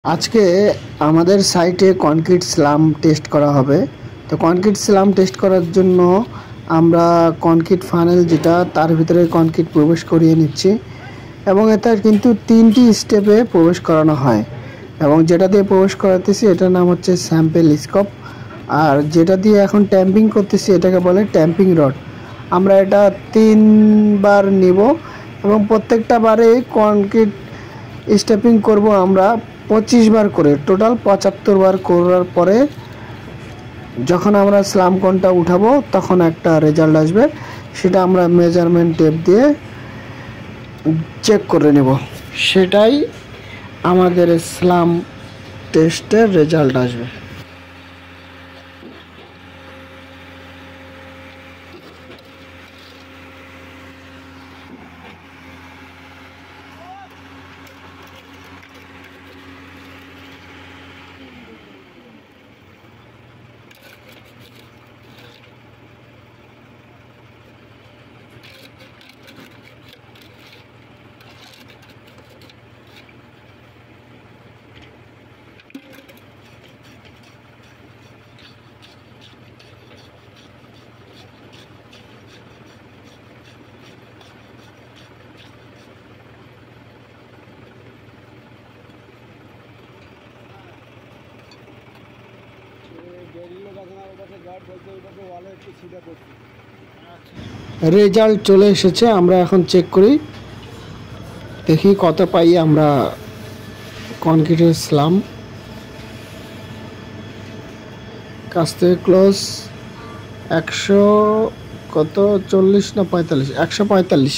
আজকে আমাদের সাইটে কনক্রিট স্ল্যাম টেস্ট করা হবে। তো কনক্রিট স্ল্যাম টেস্ট করার জন্য আমরা কনক্রিট ফানেল যেটা তার ভিতরে কনক্রিট প্রবেশ করিয়ে নিচ্ছি এবং এটা কিন্তু 3টি স্টেপে প্রবেশ করানো হয় এবং যেটা দিয়ে প্রবেশ করাতেছি এটার নাম হচ্ছে স্যাম্পল স্কোপ। আর যেটা দিয়ে এখন ট্যাম্পিং করতেছি এটাকে বলে ট্যাম্পিং রড। আমরা এটা 3বার নিব এবং প্রত্যেকটা বারে কনক্রিট স্টেপিং করব আমরা 25 বার করে, টোটাল 75 বার করার পরে যখন আমরা স্ল্যাম কোনটা উঠাবো তখন একটা রেজাল্ট আসবে, সেটা আমরা মেজারমেন্ট টেপ দিয়ে চেক করে নেব। সেটাই আমাদের স্ল্যাম টেস্টের রেজাল্ট আসবে। রেজাল্ট চলে এসেছে, আমরা এখন চেক করি, দেখি কত পাই আমরা কনক্রিটের স্ল্যাম। কাছ থেকে ক্লোজ 100 কত 40 না 45, 145।